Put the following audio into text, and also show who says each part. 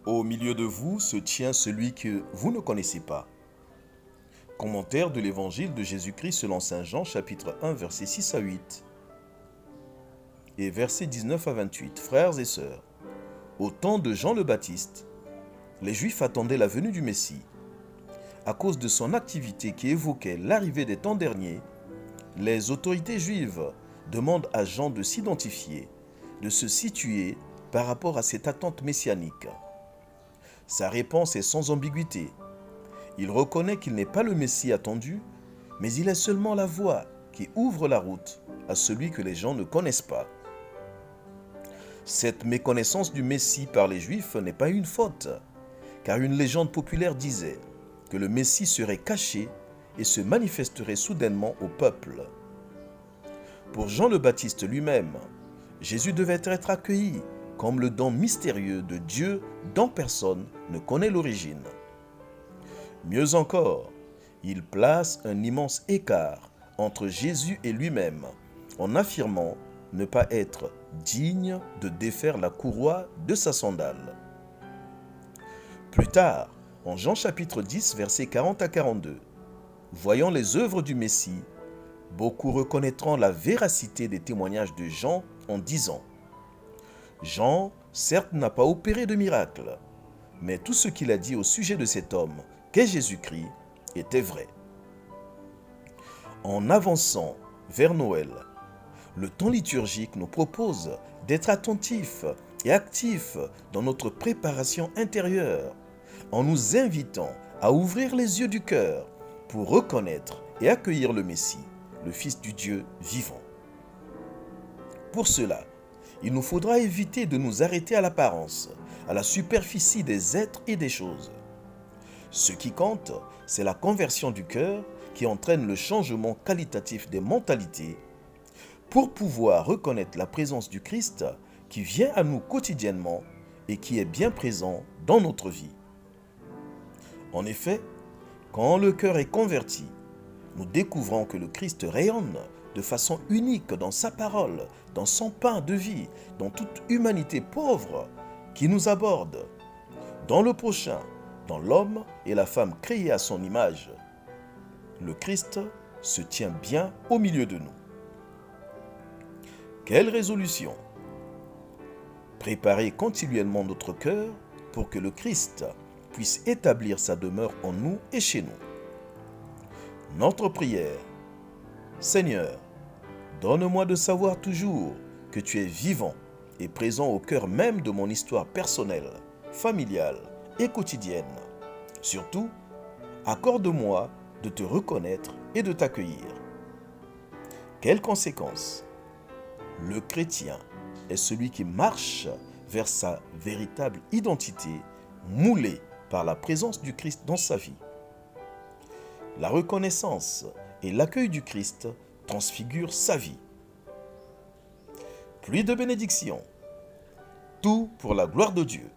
Speaker 1: Au milieu de vous se tient celui que vous ne connaissez pas. Commentaire de l'évangile de Jésus-Christ selon saint Jean, chapitre 1, versets 6 à 8 et versets 19 à 28. Frères et sœurs, au temps de Jean le Baptiste, les Juifs attendaient la venue du Messie. À cause de son activité qui évoquait l'arrivée des temps derniers, les autorités juives demandent à Jean de s'identifier, de se situer par rapport à cette attente messianique. Sa réponse est sans ambiguïté. Il reconnaît qu'il n'est pas le Messie attendu, mais il est seulement la voie qui ouvre la route à celui que les gens ne connaissent pas. Cette méconnaissance du Messie par les Juifs n'est pas une faute, car une légende populaire disait que le Messie serait caché et se manifesterait soudainement au peuple. Pour Jean le Baptiste lui-même, Jésus devait être accueilli comme le don mystérieux de Dieu dont personne ne connaît l'origine. Mieux encore, il place un immense écart entre Jésus et lui-même en affirmant ne pas être digne de défaire la courroie de sa sandale. Plus tard, en Jean chapitre 10, versets 40 à 42, voyant les œuvres du Messie, beaucoup reconnaîtront la véracité des témoignages de Jean en disant « Jean, certes, n'a pas opéré de miracle, mais tout ce qu'il a dit au sujet de cet homme, qu'est Jésus-Christ, était vrai. » En avançant vers Noël, le temps liturgique nous propose d'être attentifs et actifs dans notre préparation intérieure, en nous invitant à ouvrir les yeux du cœur pour reconnaître et accueillir le Messie, le Fils du Dieu vivant. Pour cela, il nous faudra éviter de nous arrêter à l'apparence, à la superficie des êtres et des choses. Ce qui compte, c'est la conversion du cœur qui entraîne le changement qualitatif des mentalités pour pouvoir reconnaître la présence du Christ qui vient à nous quotidiennement et qui est bien présent dans notre vie. En effet, quand le cœur est converti, nous découvrons que le Christ rayonne de façon unique dans sa parole, dans son pain de vie, dans toute humanité pauvre qui nous aborde, dans le prochain, dans l'homme et la femme créés à son image. Le Christ se tient bien au milieu de nous. Quelle résolution! Préparer continuellement notre cœur pour que le Christ puisse établir sa demeure en nous et chez nous. Notre prière. Seigneur, donne-moi de savoir toujours que tu es vivant et présent au cœur même de mon histoire personnelle, familiale et quotidienne. Surtout, accorde-moi de te reconnaître et de t'accueillir. Quelles conséquences? Le chrétien est celui qui marche vers sa véritable identité, moulée par la présence du Christ dans sa vie. La reconnaissance et l'accueil du Christ transfigurent sa vie. Pluie de bénédictions, tout pour la gloire de Dieu.